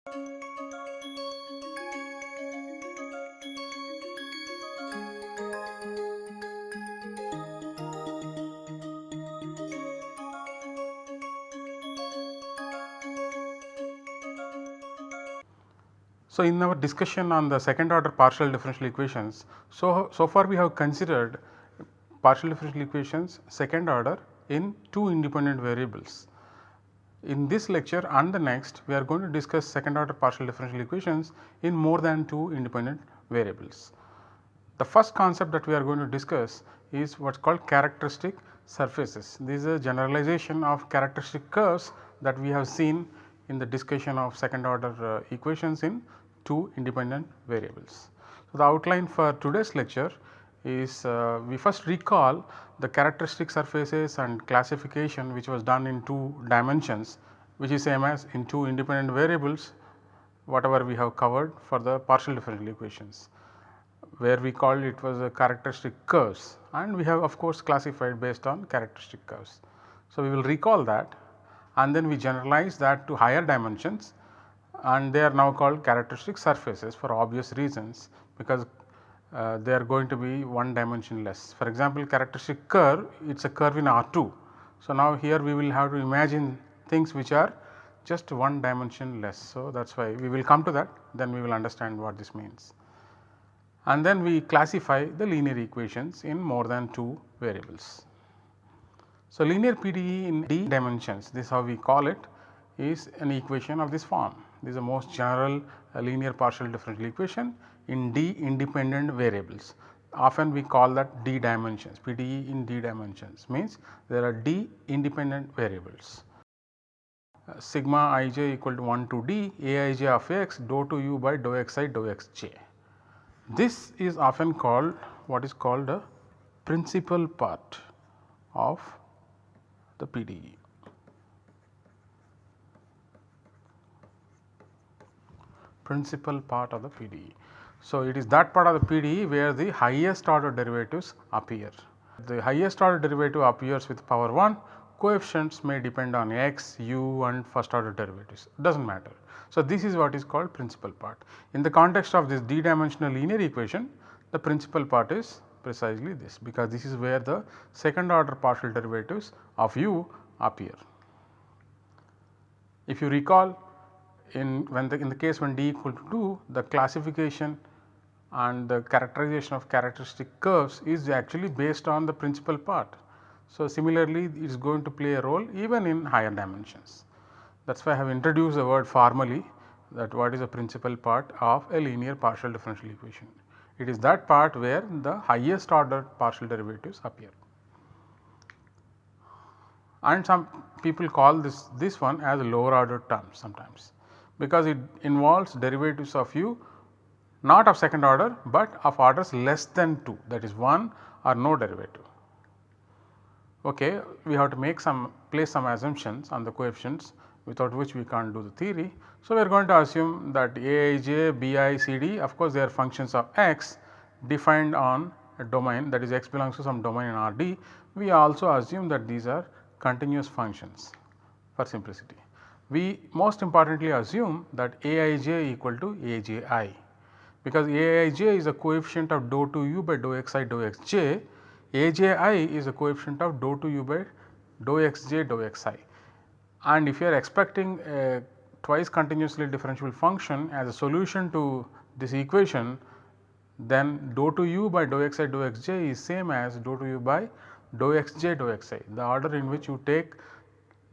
So, in our discussion on the second order partial differential equations, so far we have considered partial differential equations second order in two independent variables. In this lecture and the next, we are going to discuss second order partial differential equations in more than two independent variables. The first concept that we are going to discuss is what is called characteristic surfaces. This is a generalization of characteristic curves that we have seen in the discussion of second order equations in two independent variables. So, the outline for today's lecture is we first recall the characteristic surfaces and classification which was done in two dimensions, which is same as in two independent variables whatever we have covered for the partial differential equations, where we called it was a characteristic curves, and we have of course classified based on characteristic curves. So, we will recall that and then we generalize that to higher dimensions, and they are now called characteristic surfaces for obvious reasons, because they are going to be one dimension less. For example, characteristic curve, it is a curve in R2. So, now here we will have to imagine things which are just one dimension less. So, that is why we will come to that, then we will understand what this means. And then we classify the linear equations in more than two variables. So, linear PDE in d dimensions, this is how we call it, is an equation of this form. This is the most general linear partial differential equation in d independent variables. Often we call that d dimensions, PDE in d dimensions means there are d independent variables. Sigma ij equal to 1 to d aij of x dou to u by dou xi dou xj. This is often called what is called a principal part of the PDE. Principal part of the PDE. So, it is that part of the PDE where the highest order derivatives appear. The highest order derivative appears with power 1, coefficients may depend on x, u and first order derivatives, does not matter. So, this is what is called principal part. In the context of this d dimensional linear equation, the principal part is precisely this, because this is where the second order partial derivatives of u appear. If you recall, in the case when d equal to 2, the classification and the characterization of characteristic curves is actually based on the principal part. So, similarly it is going to play a role even in higher dimensions. That is why I have introduced the word formally, that what is the principal part of a linear partial differential equation. It is that part where the highest order partial derivatives appear. And some people call this one as lower order terms sometimes, because it involves derivatives of u not of second order, but of orders less than 2, that is 1 or no derivative. Okay, we have to place some assumptions on the coefficients, without which we can't do the theory. So, we are going to assume that aij, bi, cd, of course, they are functions of x defined on a domain, that is x belongs to some domain in Rd. We also assume that these are continuous functions for simplicity. We most importantly assume that aij equal to aji, because aij is a coefficient of dou to u by dou xi dou xj, aji is a coefficient of dou to u by dou xj dou xi. And if you are expecting a twice continuously differentiable function as a solution to this equation, then dou to u by dou xi dou xj is same as dou to u by dou xj dou xi. The order in which you take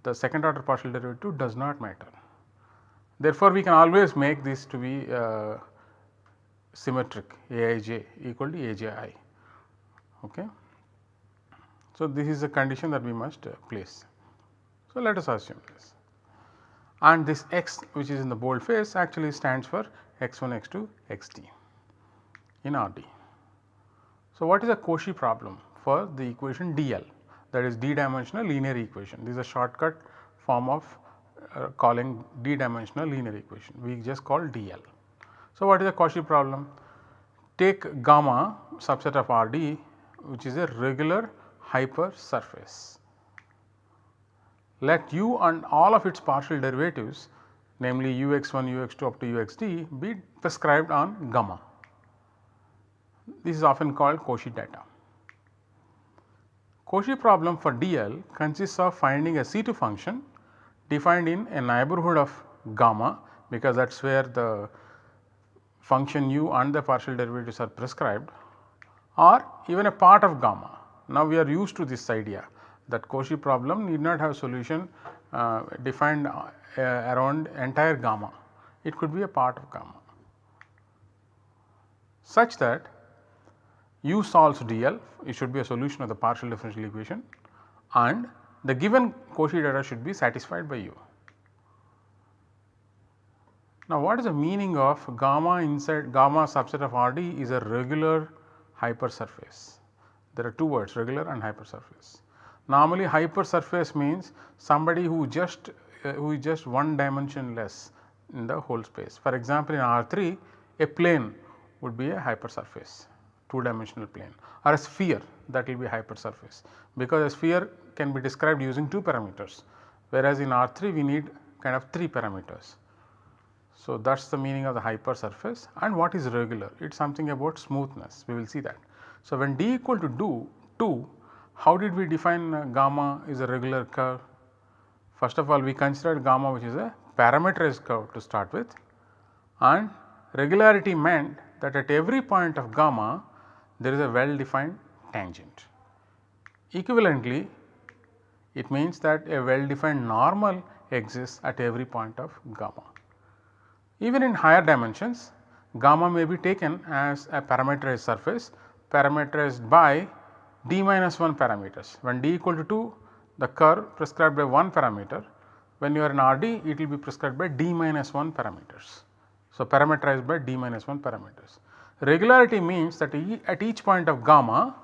the second order partial derivative does not matter. Therefore, we can always make this to be symmetric, aij equal to aji. Okay. So, this is a condition that we must place. So, let us assume this, and this x which is in the bold face actually stands for x1, x2, xt in Rd. So, what is a Cauchy problem for the equation dl, that is d dimensional linear equation? This is a shortcut form of calling d dimensional linear equation, we just call dl. So, what is a Cauchy problem? Take gamma subset of Rd, which is a regular hypersurface. Let u and all of its partial derivatives namely ux1, ux2 up to uxd be prescribed on gamma. This is often called Cauchy data. Cauchy problem for DL consists of finding a C2 function defined in a neighborhood of gamma, because that is where the function u and the partial derivatives are prescribed, or even a part of gamma. Now, we are used to this idea that Cauchy problem need not have solution defined around entire gamma, it could be a part of gamma, such that u solves DL, it should be a solution of the partial differential equation, and the given Cauchy data should be satisfied by u. Now, what is the meaning of gamma inside gamma subset of RD is a regular hypersurface? There are two words, regular and hypersurface. Normally hypersurface means somebody who is just one dimension less in the whole space. For example, in R3 a plane would be a hypersurface, two dimensional plane, or a sphere, that will be hypersurface, because a sphere can be described using 2 parameters, whereas in R3 we need kind of 3 parameters. So, that is the meaning of the hypersurface. And what is regular? It is something about smoothness, we will see that. So, when d equal to 2, how did we define gamma is a regular curve? First of all, we considered gamma, which is a parameterized curve to start with, and regularity meant that at every point of gamma there is a well defined tangent. Equivalently, it means that a well defined normal exists at every point of gamma. Even in higher dimensions, gamma may be taken as a parameterized surface, parameterized by d minus 1 parameters. When d equal to 2, the curve prescribed by 1 parameter, when you are in RD it will be prescribed by d minus 1 parameters. So, parameterized by d minus 1 parameters. Regularity means that at each point of gamma,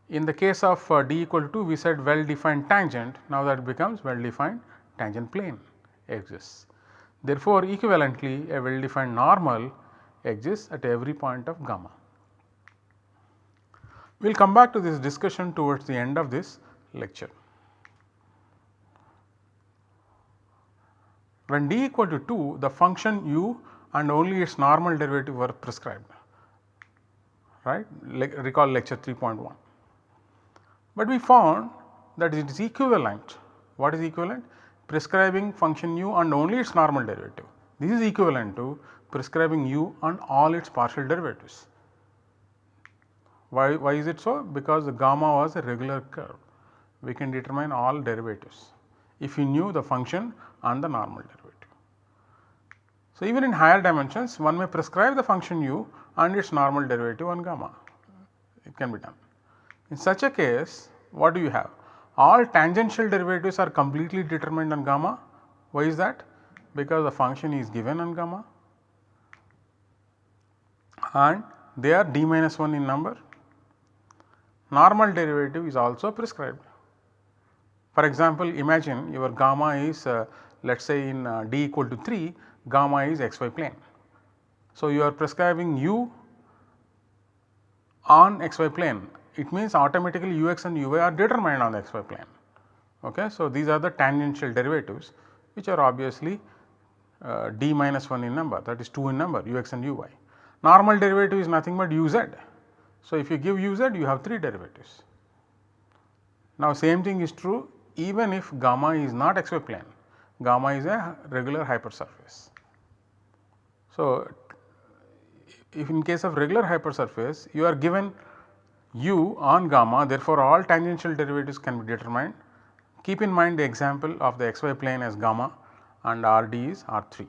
in the case of d equal to 2, we said well defined tangent, now that becomes well defined tangent plane exists. Therefore, equivalently a well defined normal exists at every point of gamma. We will come back to this discussion towards the end of this lecture. When d equal to 2, the function u and only its normal derivative were prescribed, right, recall lecture 3.1. But we found that it is equivalent. What is equivalent? Prescribing function u and only its normal derivative. This is equivalent to prescribing u and all its partial derivatives. Why is it so? Because the gamma was a regular curve, we can determine all derivatives if you knew the function and the normal derivative. So, even in higher dimensions one may prescribe the function u and its normal derivative on gamma, it can be done. In such a case, what do you have? All tangential derivatives are completely determined on gamma. Why is that? Because the function is given on gamma and they are d minus 1 in number. Normal derivative is also prescribed. For example, imagine your gamma is let us say in d equal to 3, gamma is xy plane. So, you are prescribing u on xy plane, it means automatically ux and uy are determined on the xy plane. Okay. So, these are the tangential derivatives which are obviously d minus 1 in number, that is 2 in number, ux and uy. Normal derivative is nothing but uz. So, if you give uz, you have 3 derivatives. Now, same thing is true even if gamma is not xy plane, gamma is a regular hypersurface. So, if in case of regular hypersurface you are given u on gamma, therefore, all tangential derivatives can be determined. Keep in mind the example of the xy plane as gamma and RD is R3.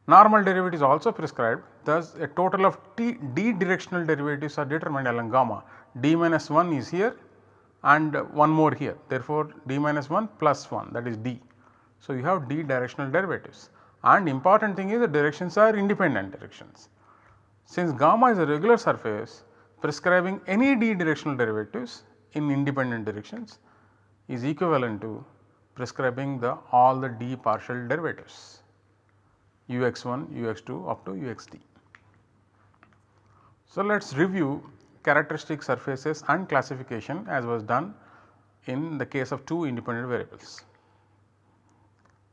Normal derivative is also prescribed, thus a total of d directional derivatives are determined along gamma, d minus 1 is here and one more here, therefore, d minus 1 plus 1, that is d. So, you have d directional derivatives, and important thing is the directions are independent directions. Since gamma is a regular surface, prescribing any d directional derivatives in independent directions is equivalent to prescribing all the d partial derivatives ux1, ux2 up to uxd. So, let us review characteristic surfaces and classification as was done in the case of 2 independent variables.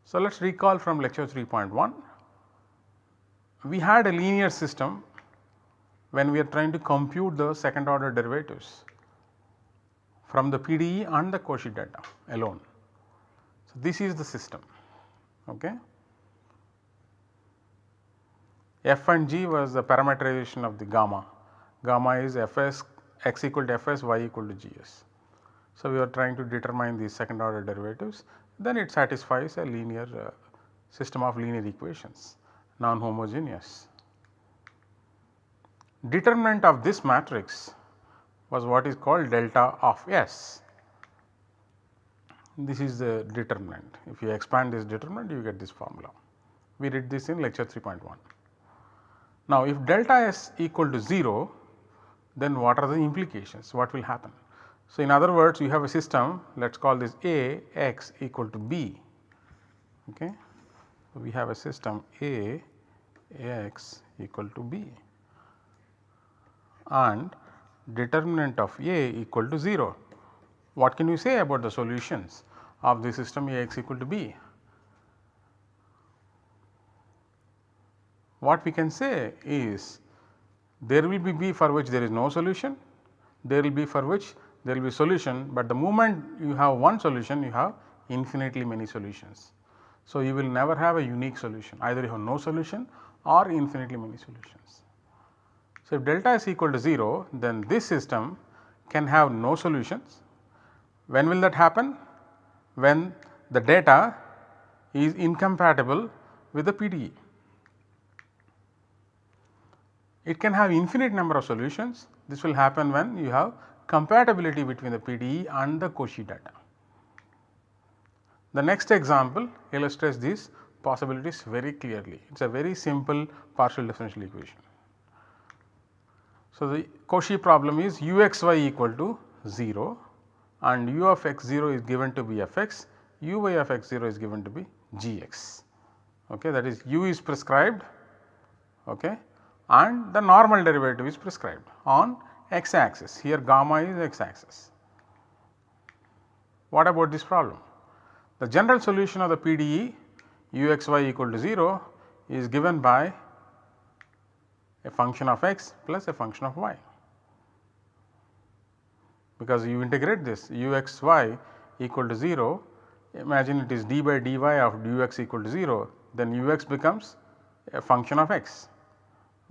So, let us recall from lecture 3.1, we had a linear system when we are trying to compute the second order derivatives from the PDE and the Cauchy data alone. So, this is the system. Okay. F and G was the parameterization of the gamma. Gamma is Fs x equal to Fs, y equal to Gs. So, we are trying to determine the second order derivatives, then it satisfies a linear system of linear equations, non-homogeneous. Determinant of this matrix was what is called delta of S. This is the determinant. If you expand this determinant, you get this formula. We did this in lecture 3.1. Now, if delta S equal to 0, then what are the implications? What will happen? So, in other words, you have a system, let us call this A x equal to B. Okay. So, we have a system A x equal to B and determinant of A equal to 0. What can you say about the solutions of the system A x equal to B? What we can say is there will be B for which there is no solution, there will be for which there will be solution, but the moment you have one solution you have infinitely many solutions. So, you will never have a unique solution, either you have no solution or infinitely many solutions. So, if delta is equal to 0, then this system can have no solutions. When will that happen? When the data is incompatible with the PDE. It can have infinite number of solutions. This will happen when you have compatibility between the PDE and the Cauchy data. The next example illustrates these possibilities very clearly. It is a very simple partial differential equation. So, the Cauchy problem is u x y equal to 0 and u of x 0 is given to be f x, u y of x 0 is given to be g x. Okay, that is u is prescribed, okay, and the normal derivative is prescribed on x axis. Here gamma is x axis. What about this problem? The general solution of the PDE u x y equal to 0 is given by a function of x plus a function of y, because you integrate this u x y equal to 0, imagine it is d by dy of u x equal to 0, then u x becomes a function of x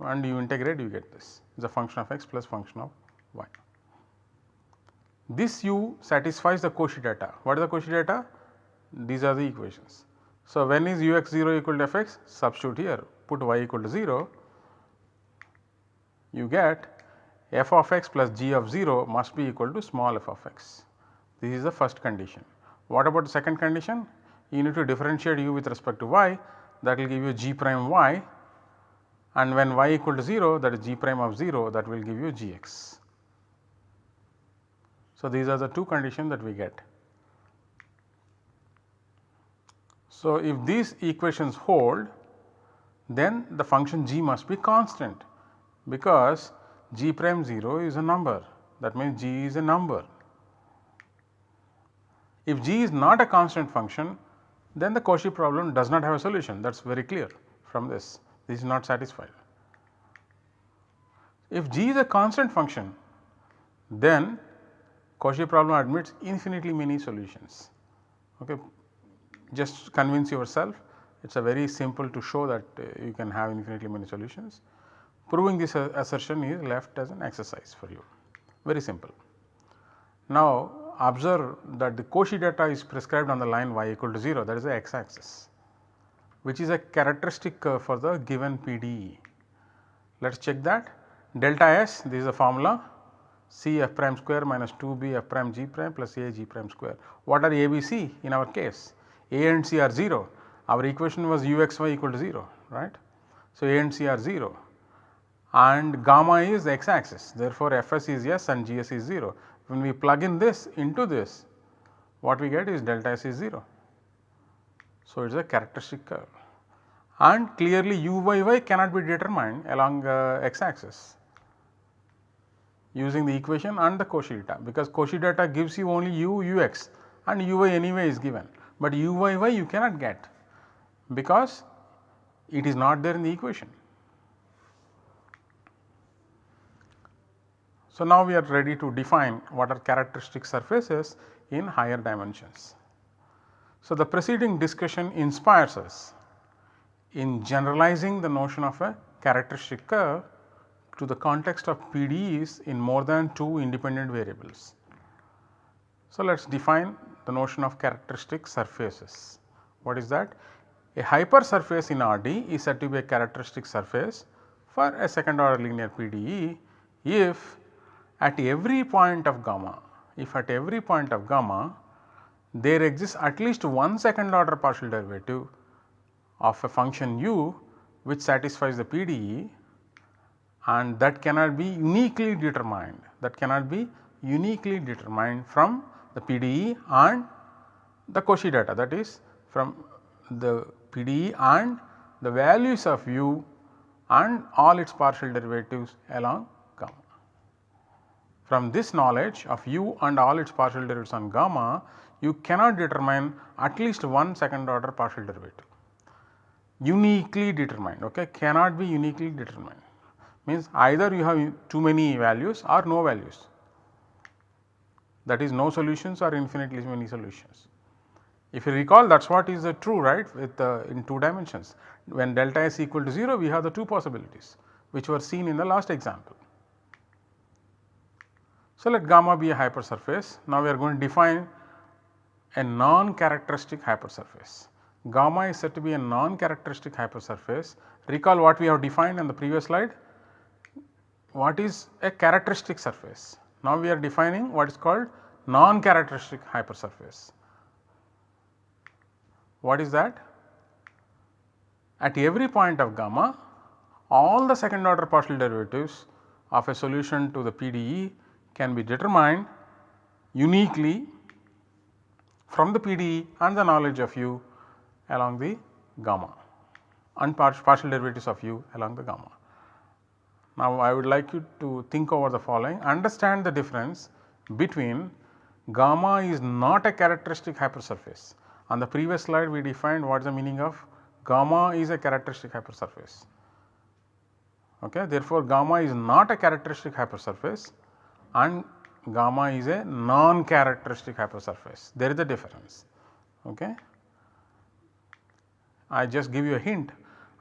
and you integrate, you get this, it is a function of x plus function of y. This u satisfies the Cauchy data. What is the Cauchy data? These are the equations. So, when is u x 0 equal to f x? Substitute here, put y equal to 0, you get f of x plus g of 0 must be equal to small f of x. This is the first condition. What about the second condition? You need to differentiate u with respect to y, that will give you g prime y, and when y equal to 0, that is g prime of 0, that will give you g x. So, these are the two conditions that we get. So, if these equations hold, then the function g must be constant, because g prime 0 is a number, that means g is a number. If g is not a constant function, then the Cauchy problem does not have a solution, that is very clear from this. This is not satisfied. If g is a constant function, then Cauchy problem admits infinitely many solutions. Okay. Just convince yourself, it is a very simple to show that you can have infinitely many solutions. Proving this assertion is left as an exercise for you, very simple. Now, observe that the Cauchy data is prescribed on the line y equal to 0, that is the x axis, which is a characteristic for the given PDE. Let us check that. Delta S, this is the formula, C f prime square minus 2b f prime g prime plus a g prime square. What are a, b, c in our case? A and c are 0. Our equation was u x y equal to 0, right. So, a and c are 0 and gamma is x axis, therefore, f s is yes and g s is 0. When we plug in this into this, what we get is delta s is 0. So, it is a characteristic curve and clearly u by y cannot be determined along x axis using the equation and the Cauchy data, because Cauchy data gives you only u x and u y anyway is given, but u by y you cannot get. because it is not there in the equation. So, now we are ready to define what are characteristic surfaces in higher dimensions. So, the preceding discussion inspires us in generalizing the notion of a characteristic curve to the context of PDEs in more than 2 independent variables. So, let us define the notion of characteristic surfaces. What is that? A hypersurface in RD is said to be a characteristic surface for a second order linear PDE if at every point of gamma, there exists at least one second order partial derivative of a function u which satisfies the PDE, and that cannot be uniquely determined, from the PDE and the Cauchy data, that is from the PDE and the values of u and all its partial derivatives along gamma. From this knowledge of u and all its partial derivatives on gamma, you cannot determine at least one second order partial derivative. Uniquely determined, okay, cannot be uniquely determined, means either you have too many values or no values, that is no solutions or infinitely many solutions. If you recall, that is what is true, right, with in 2 dimensions. When delta s equal to 0, we have the 2 possibilities which were seen in the last example. So, let gamma be a hypersurface. Now, we are going to define a non-characteristic hypersurface. Gamma is said to be a non-characteristic hypersurface. Recall what we have defined in the previous slide. What is a characteristic surface? Now, we are defining what is called non-characteristic hypersurface. What is that? At every point of gamma, all the second order partial derivatives of a solution to the PDE can be determined uniquely from the PDE and the knowledge of u along the gamma and partial derivatives of u along the gamma. Now, I would like you to think over the following. Understand the difference between gamma is not a characteristic hypersurface. On the previous slide, we defined what is the meaning of gamma is a characteristic hypersurface. Okay. Therefore, gamma is not a characteristic hypersurface and gamma is a non-characteristic hypersurface. There is a difference. Okay. I just give you a hint.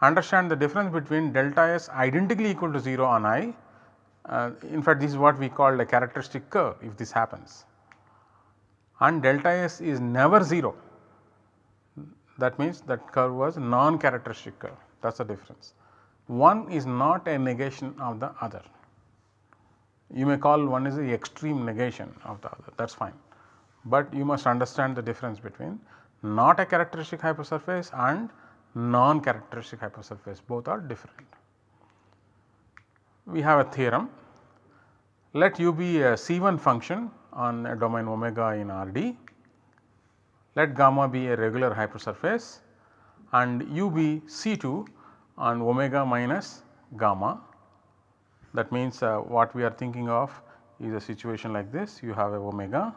Understand the difference between delta s identically equal to 0 on I. In fact, this is what we call a characteristic curve if this happens, and delta s is never 0. That means that curve was non-characteristic curve, that is the difference. One is not a negation of the other. You may call one is the extreme negation of the other, that is fine, but you must understand the difference between not a characteristic hypersurface and non-characteristic hypersurface, both are different. We have a theorem. Let u be a C1 function on a domain omega in RD. Let gamma be a regular hypersurface and u be C2 on omega minus gamma. That means, what we are thinking of is a situation like this. You have a omega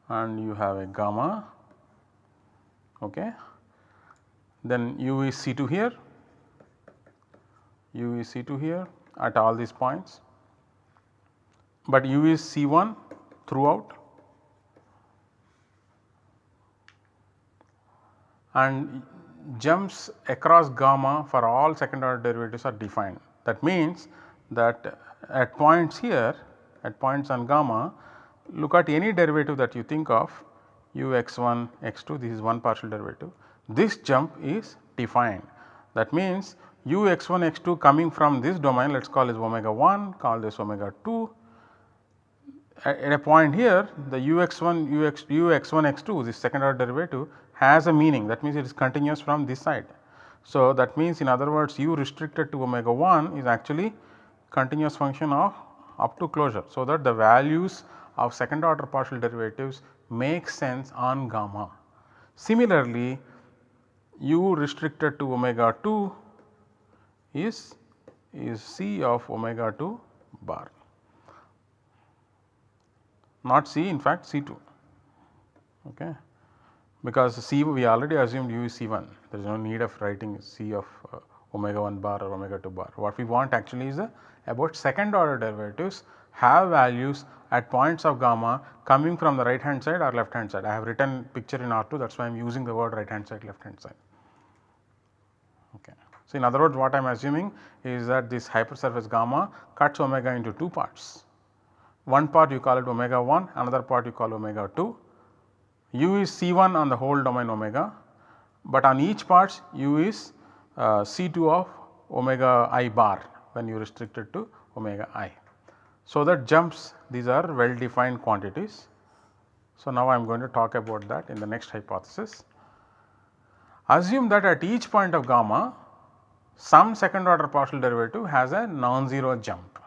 and you have a gamma, okay. Then u is C2 here, u is C2 here at all these points, but u is C1 throughout, and jumps across gamma for all second order derivatives are defined. That means that at points here, at points on gamma, look at any derivative that you think of, u x1 x2, this is one partial derivative, this jump is defined. That means u x1 x2 coming from this domain, let us call this omega 1, call this omega 2. At a point here, the ux1 ux1 x2, this second order derivative has a meaning, that means it is continuous from this side. So, that means in other words, u restricted to omega 1 is actually continuous function of up to closure. So, that the values of second order partial derivatives make sense on gamma. Similarly, u restricted to omega 2 is C of omega 2 bar, not C, in fact C2. Okay. because C we already assumed u is C1, there is no need of writing C of omega 1 bar or omega 2 bar. What we want actually is about second order derivatives have values at points of gamma coming from the right hand side or left hand side. I have written picture in R2, that is why I am using the word right hand side, left hand side. Okay. So, in other words, what I am assuming is that this hypersurface gamma cuts omega into two parts. One part you call it omega 1, another part you call omega 2. U is C1 on the whole domain omega, but on each part U is C2 of omega I bar when you restrict it to omega I. So, that jumps, these are well defined quantities. So, now I am going to talk about that in the next hypothesis. Assume that at each point of gamma some second order partial derivative has a non-zero jump,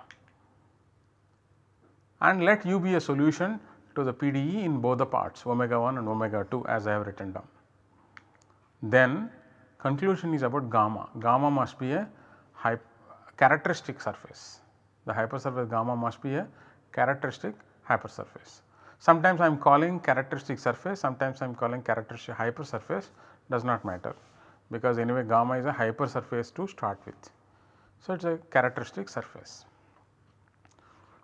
and let U be a solution to the PDE in both the parts omega 1 and omega 2 as I have written down. Then conclusion is about gamma. Gamma must be a characteristic surface. The hypersurface gamma must be a characteristic hypersurface. Sometimes I am calling characteristic surface, sometimes I am calling characteristic hypersurface, does not matter, because anyway gamma is a hypersurface to start with. So, it is a characteristic surface.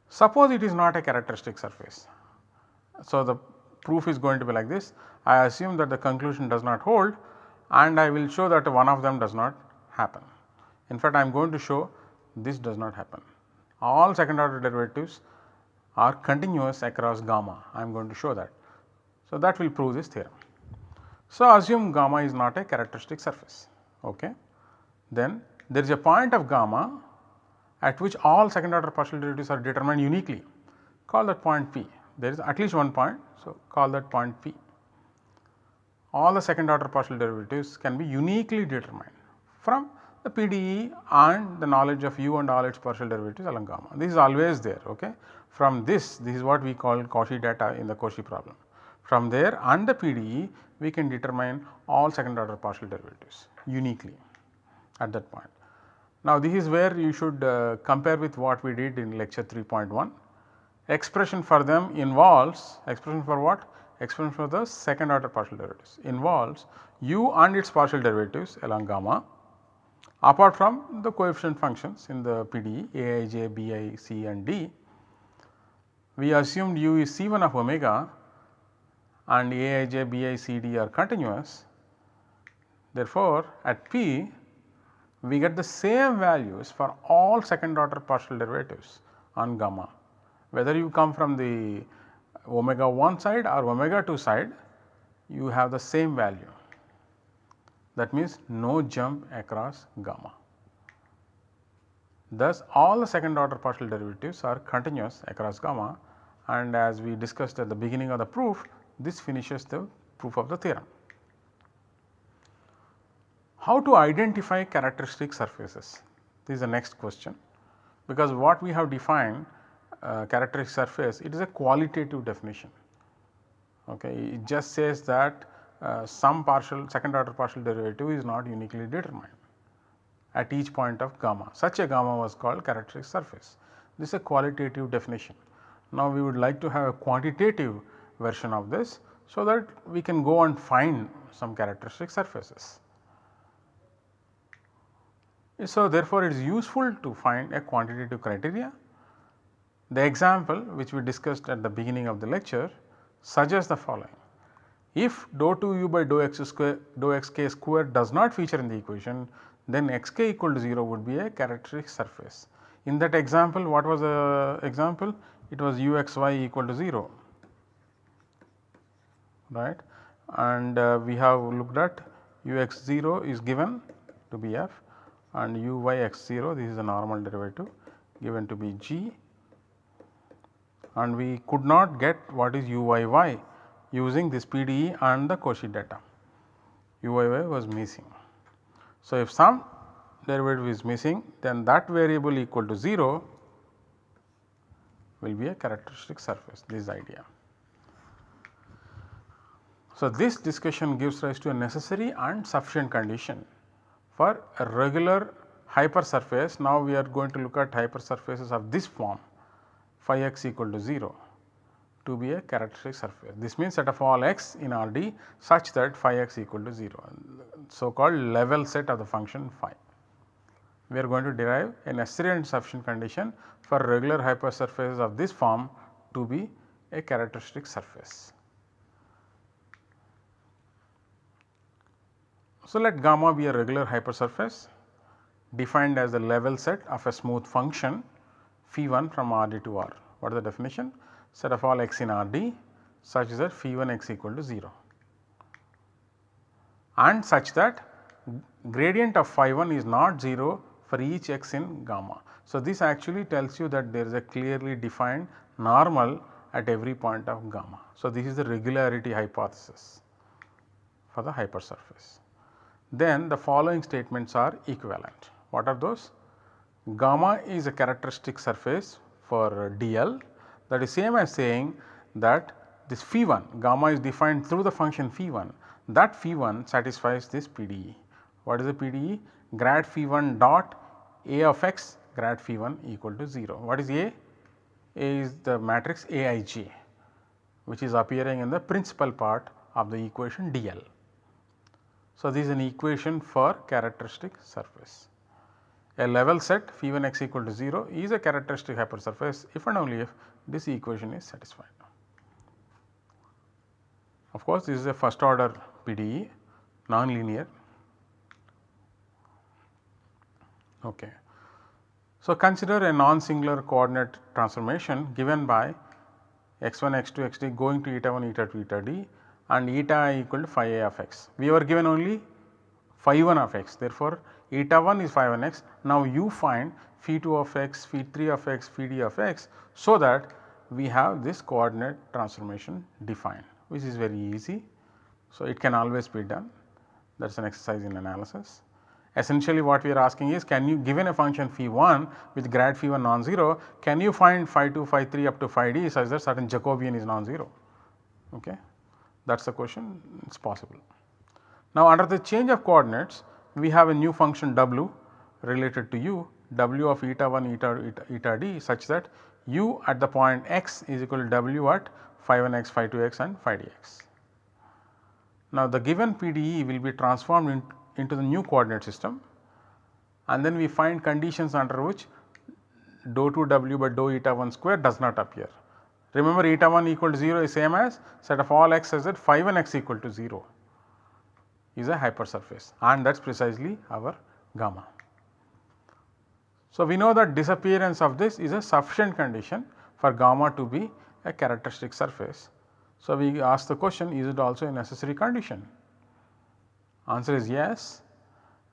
Suppose it is not a characteristic surface. So, the proof is going to be like this. I assume that the conclusion does not hold, and I will show that one of them does not happen. In fact, I am going to show this does not happen. All second order derivatives are continuous across gamma. I am going to show that. So, that will prove this theorem. So, assume gamma is not a characteristic surface. Okay. Then there is a point of gamma at which all second order partial derivatives are determined uniquely, call that point P. There is at least one point, so call that point P. All the second order partial derivatives can be uniquely determined from the PDE and the knowledge of U and all its partial derivatives along gamma. This is always there. Okay. From this is what we call Cauchy data in the Cauchy problem. From there and the PDE we can determine all second order partial derivatives uniquely at that point. Now, this is where you should compare with what we did in lecture 3.1. Expression for them involves expression for what? Expression for the second order partial derivatives involves U and its partial derivatives along gamma apart from the coefficient functions in the PDE Aij, Bi, C and D. We assumed U is C1 of omega and Aij, Bi, C, D are continuous. Therefore, at P we get the same values for all second order partial derivatives on gamma. Whether you come from the omega 1 side or omega 2 side, you have the same value. That means no jump across gamma. Thus, all the second order partial derivatives are continuous across gamma, and as we discussed at the beginning of the proof, this finishes the proof of the theorem. How to identify characteristic surfaces? This is the next question, because what we have defined characteristic surface, it is a qualitative definition. Okay. It just says that some second order partial derivative is not uniquely determined at each point of gamma. Such a gamma was called characteristic surface. This is a qualitative definition. Now, we would like to have a quantitative version of this, so that we can go and find some characteristic surfaces. So, therefore, it is useful to find a quantitative criteria. The example which we discussed at the beginning of the lecture suggests the following: if dou 2u by dou xk square does not feature in the equation, then xk equal to 0 would be a characteristic surface. In that example, what was the example? It was uxy equal to 0, right, and we have looked at ux0 is given to be f and uyx0, this is a normal derivative, given to be g, and we could not get what is uyy using this PDE and the Cauchy data. Uyy was missing. So, if some derivative is missing, then that variable equal to 0 will be a characteristic surface, this idea. So, this discussion gives rise to a necessary and sufficient condition for a regular hypersurface. Now, we are going to look at hypersurfaces of this form phi x equal to 0 to be a characteristic surface. This means set of all x in RD such that phi x equal to 0, so called level set of the function phi. We are going to derive a necessary and sufficient condition for regular hypersurfaces of this form to be a characteristic surface. So, let gamma be a regular hypersurface defined as the level set of a smooth function phi 1 from RD to R. What is the definition? Set of all x in RD such that phi 1 x equal to 0 and such that gradient of phi 1 is not 0 for each x in gamma. So, this actually tells you that there is a clearly defined normal at every point of gamma. So, this is the regularity hypothesis for the hypersurface. Then the following statements are equivalent. What are those? Gamma is a characteristic surface for DL, that is same as saying that this phi 1 gamma is defined through the function phi 1, that phi 1 satisfies this PDE. What is the PDE? Grad phi 1 dot A of x grad phi 1 equal to 0. What is A? A is the matrix Aij, which is appearing in the principal part of the equation DL. So, this is an equation for characteristic surface. A level set phi 1 x equal to 0 is a characteristic hypersurface if and only if this equation is satisfied. Of course, this is a first order PDE, non-linear. Okay. So, consider a non-singular coordinate transformation given by x1, x2, xd going to eta 1, eta 2, eta d and eta I equal to phi a of x. We were given only phi 1 of x, therefore, eta 1 is phi 1 x. Now, you find phi 2 of x, phi 3 of x, phi d of x, so that we have this coordinate transformation defined, which is very easy. So, it can always be done, that is an exercise in analysis. Essentially what we are asking is, can you, given a function phi 1 with grad phi 1 non-zero, can you find phi 2, phi 3 up to phi d such that certain Jacobian is non-zero? Okay. That is the question, it is possible. Now, under the change of coordinates, we have a new function w related to u, w of eta 1 eta d such that u at the point x is equal to w at phi 1 x, phi 2 x and phi dx. Now, the given PDE will be transformed into the new coordinate system, and then we find conditions under which dou 2 w by dou eta 1 square does not appear. Remember, eta 1 equal to 0 is same as set of all x such that phi 1 x equal to 0 is a hypersurface, and that is precisely our gamma. So, we know that disappearance of this is a sufficient condition for gamma to be a characteristic surface. So, we ask the question, is it also a necessary condition? Answer is yes.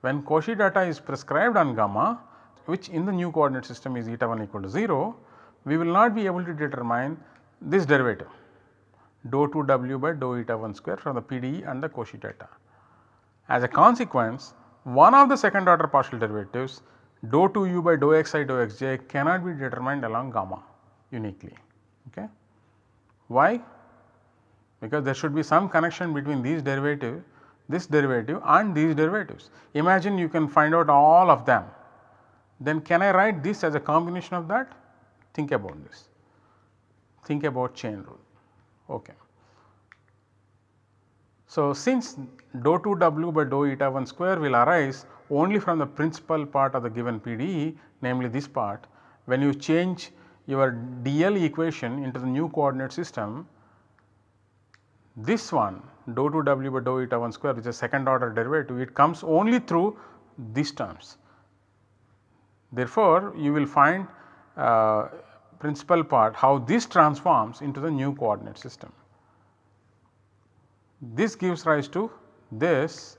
When Cauchy data is prescribed on gamma, which in the new coordinate system is eta 1 equal to 0, we will not be able to determine this derivative dou 2 w by dou eta 1 square from the PDE and the Cauchy data. As a consequence, one of the second order partial derivatives dou 2 u by dou xi dou xj cannot be determined along gamma uniquely. Okay. Why? Because there should be some connection between this derivative and these derivatives. Imagine you can find out all of them, then can I write this as a combination of that? Think about this, think about chain rule. Okay. So, since dou 2 w by dou eta 1 square will arise only from the principal part of the given PDE, namely this part, when you change your DL equation into the new coordinate system, this one dou 2 w by dou eta 1 square, which is a second order derivative, it comes only through these terms. Therefore, you will find principal part how this transforms into the new coordinate system. This gives rise to this,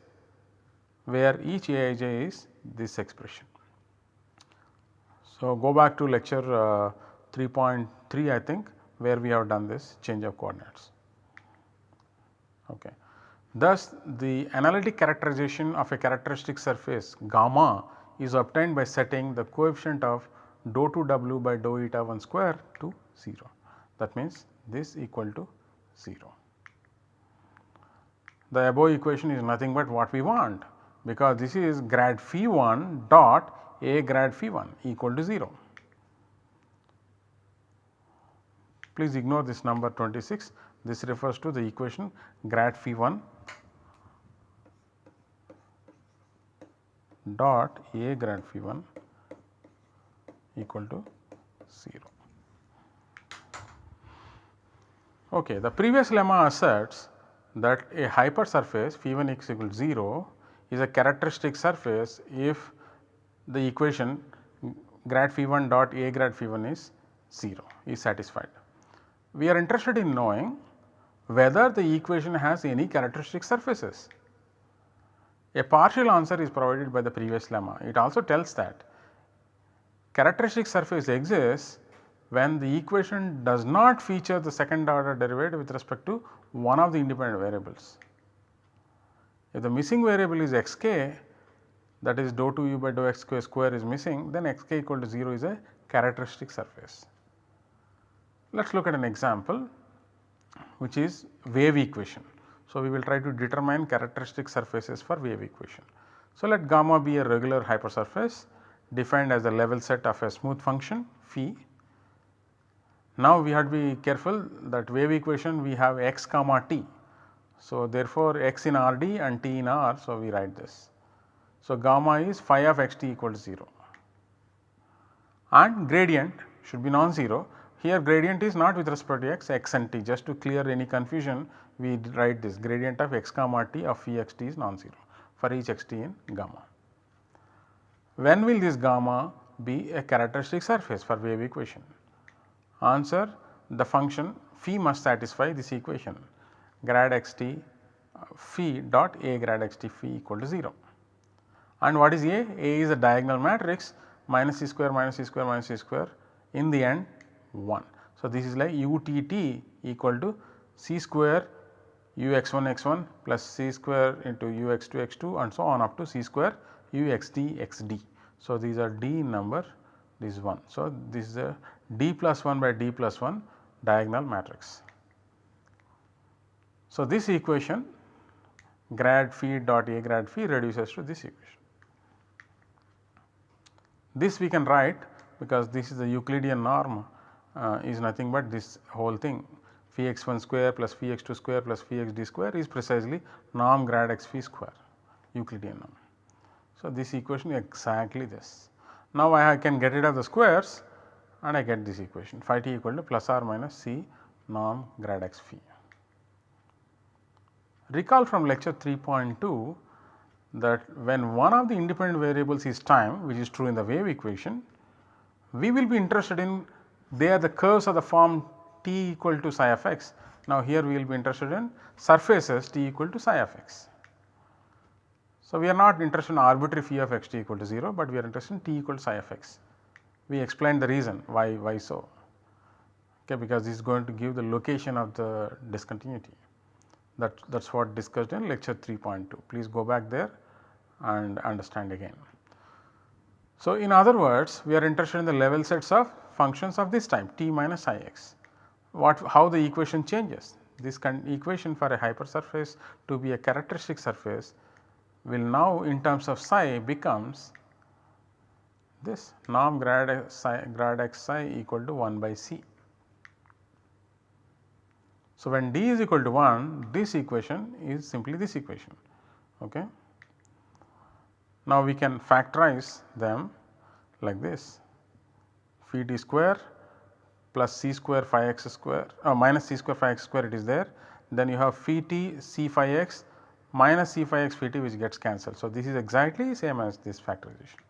where each Aij is this expression. So, go back to lecture 3.3 I think, where we have done this change of coordinates. Okay. Thus, the analytic characterization of a characteristic surface gamma is obtained by setting the coefficient of dou 2 w by dou eta 1 square to 0. That means, this equal to 0. The above equation is nothing but what we want, because this is grad phi 1 dot A grad phi 1 equal to 0. Please ignore this number 26, this refers to the equation grad phi 1 dot A grad phi 1 equal to 0. Okay, the previous lemma asserts that a hypersurface phi 1 is equal to 0 is a characteristic surface if the equation grad phi 1 dot A grad phi 1 is 0 is satisfied. We are interested in knowing whether the equation has any characteristic surfaces. A partial answer is provided by the previous lemma. It also tells that characteristic surface exists when the equation does not feature the second order derivative with respect to one of the independent variables. If the missing variable is xk, that is dou 2u by dou x square is missing, then xk equal to 0 is a characteristic surface. Let us look at an example which is wave equation. So, we will try to determine characteristic surfaces for wave equation. So, let gamma be a regular hypersurface defined as the level set of a smooth function phi. Now, we have to be careful that wave equation we have x comma t. So, therefore, x in R d and t in R. So, we write this. So, gamma is phi of x t equal to 0 and gradient should be non-zero. Here gradient is not with respect to x and t. Just to clear any confusion, we write this gradient of x comma t of phi x t is non-zero for each x t in gamma. When will this gamma be a characteristic surface for wave equation? Answer: the function phi must satisfy this equation grad x t phi dot A grad x t phi equal to 0. And what is A? A is a diagonal matrix minus c square minus c square minus c square, in the end 1. So, this is like u t t equal to c square u x 1 x 1 plus c square into u x 2 x 2 and so on up to c square u x d x d. So, these are d in number, this is 1. So, this is a d plus 1 by d plus 1 diagonal matrix. So, this equation grad phi dot A grad phi reduces to this equation. This we can write because this is the Euclidean norm is nothing but this whole thing phi x 1 square plus phi x 2 square plus phi x d square is precisely norm grad x phi square, Euclidean norm. So, this equation is exactly this. Now, I can get rid of the squares and I get this equation phi t equal to plus or minus c norm grad x phi. Recall from lecture 3.2 that when one of the independent variables is time, which is true in the wave equation, we will be interested in they are the curves of the form t equal to psi of x. Now, here we will be interested in surfaces t equal to psi of x. So, we are not interested in arbitrary phi of x t equal to 0, but we are interested in t equal to psi of x. We explained the reason why so, okay, because this is going to give the location of the discontinuity. That is what discussed in lecture 3.2. Please go back there and understand again. So, in other words, we are interested in the level sets of functions of this type t minus psi x. How the equation changes? This equation for a hypersurface to be a characteristic surface will now in terms of psi becomes this norm grad x psi equal to 1 by c. So, when d is equal to 1, this equation is simply this equation. Okay. Now, we can factorize them like this phi t square plus c square phi x square minus c square phi x square, it is there. Then you have phi t c phi x minus c phi x phi t, which gets cancelled. So, this is exactly same as this factorization.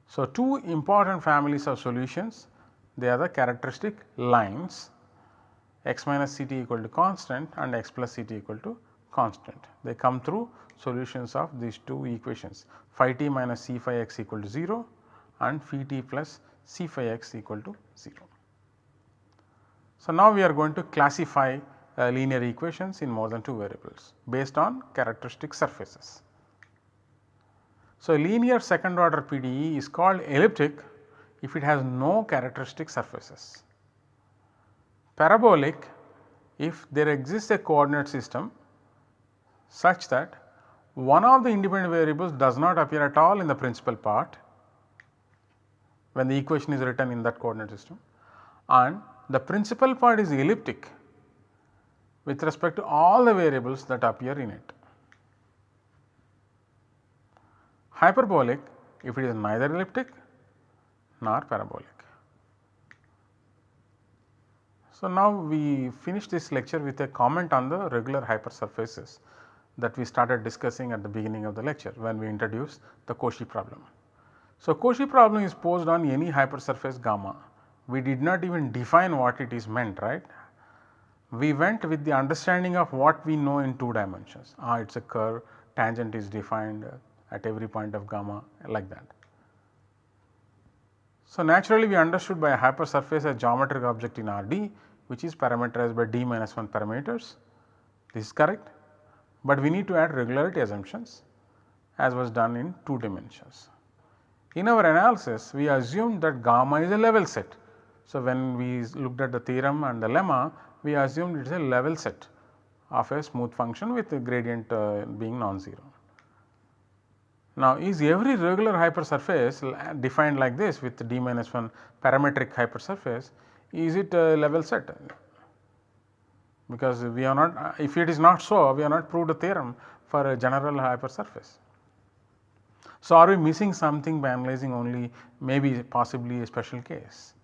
So, two important families of solutions, they are the characteristic lines x minus c t equal to constant and x plus c t equal to constant. They come through solutions of these two equations phi t minus c phi x equal to 0 and phi t plus c phi x equal to 0. So, now we are going to classify linear equations in more than two variables based on characteristic surfaces. So, a linear second order PDE is called elliptic if it has no characteristic surfaces, parabolic if there exists a coordinate system such that one of the independent variables does not appear at all in the principal part when the equation is written in that coordinate system, and the principal part is elliptic with respect to all the variables that appear in it. Hyperbolic if it is neither elliptic nor parabolic. So, now we finish this lecture with a comment on the regular hypersurfaces that we started discussing at the beginning of the lecture when we introduced the Cauchy problem. So, Cauchy problem is posed on any hypersurface gamma. We did not even define what it is meant, right. We went with the understanding of what we know in 2 dimensions. It is a curve, tangent is defined at every point of gamma, like that. So, naturally we understood by a hypersurface a geometric object in RD which is parameterized by d minus 1 parameters. This is correct, but we need to add regularity assumptions as was done in 2 dimensions. In our analysis we assumed that gamma is a level set. So, when we looked at the theorem and the lemma, we assumed it is a level set of a smooth function with the gradient being non-zero. Now, is every regular hypersurface defined like this with d minus 1 parametric hypersurface, is it a level set? Because we are not, if it is not so, we are not proved a theorem for a general hypersurface. So, are we missing something by analyzing only maybe possibly a special case?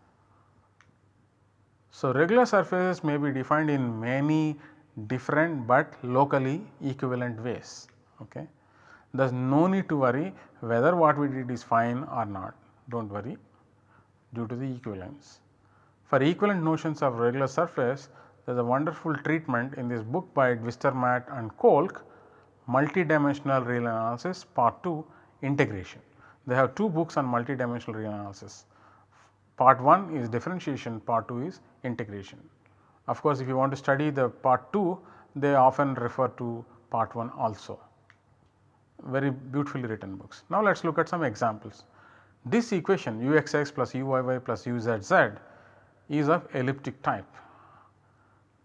So, regular surfaces may be defined in many different but locally equivalent ways. Okay. There is no need to worry whether what we did is fine or not, do not worry due to the equivalence. For equivalent notions of regular surface, there is a wonderful treatment in this book by Wistermatt and Kolk, Multidimensional Real Analysis Part 2 Integration. They have 2 books on multidimensional real analysis. Part 1 is differentiation, part 2 is integration. Of course, if you want to study the part 2, they often refer to part 1 also. Very beautifully written books. Now, let us look at some examples. This equation uxx plus uyy plus uzz is of elliptic type.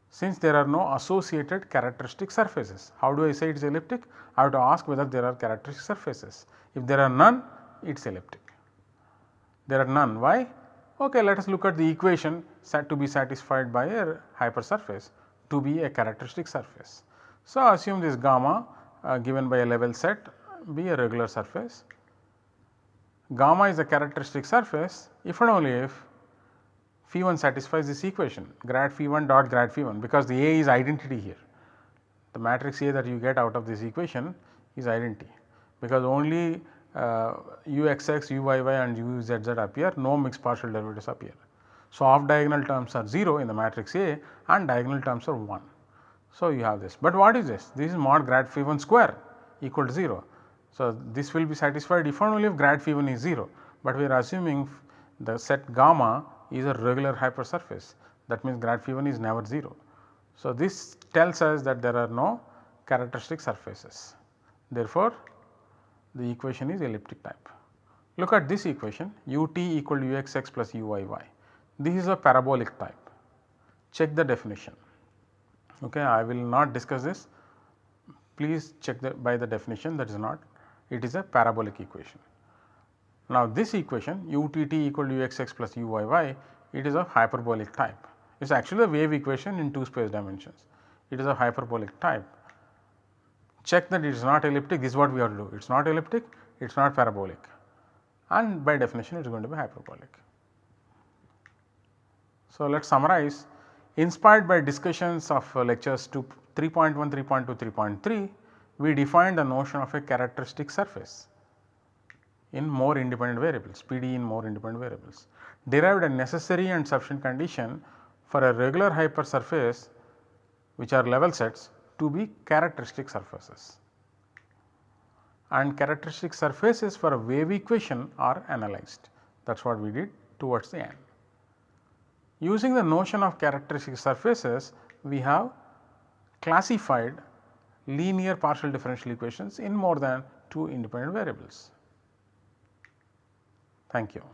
Since there are no associated characteristic surfaces, how do I say it is elliptic? I have to ask whether there are characteristic surfaces. If there are none, it is elliptic. There are none. Why? Okay, let us look at the equation to be satisfied by a hypersurface to be a characteristic surface. So, assume this gamma given by a level set be a regular surface. Gamma is a characteristic surface if and only if phi 1 satisfies this equation, grad phi 1 dot grad phi 1, because the A is identity here. The matrix A that you get out of this equation is identity, because only uxx, uyy and uzz appear, no mixed partial derivatives appear. So, off diagonal terms are 0 in the matrix A and diagonal terms are 1. So, you have this, but what is this? This is mod grad phi 1 square equal to 0. So, this will be satisfied if and only if grad phi 1 is 0, but we are assuming the set gamma is a regular hypersurface, that means grad phi 1 is never 0. So, this tells us that there are no characteristic surfaces. Therefore, the equation is elliptic type. Look at this equation ut equal to uxx plus uyy. This is a parabolic type. Check the definition. Okay, I will not discuss this. Please check by the definition, that is not, it is a parabolic equation. Now, this equation utt equal to uxx plus uyy, it is of hyperbolic type. It is actually a wave equation in 2 space dimensions. It is of hyperbolic type. Check that it is not elliptic, this is what we have to do. It is not elliptic, it is not parabolic, and by definition it is going to be hyperbolic. So, let us summarize. Inspired by discussions of lectures 3.1, 3.2, 3.3, we defined the notion of a characteristic surface in more independent variables, PD in more independent variables, derived a necessary and sufficient condition for a regular hypersurface which are level sets to be characteristic surfaces, and characteristic surfaces for a wave equation are analyzed. That is what we did towards the end. Using the notion of characteristic surfaces, we have classified linear partial differential equations in more than 2 independent variables. Thank you.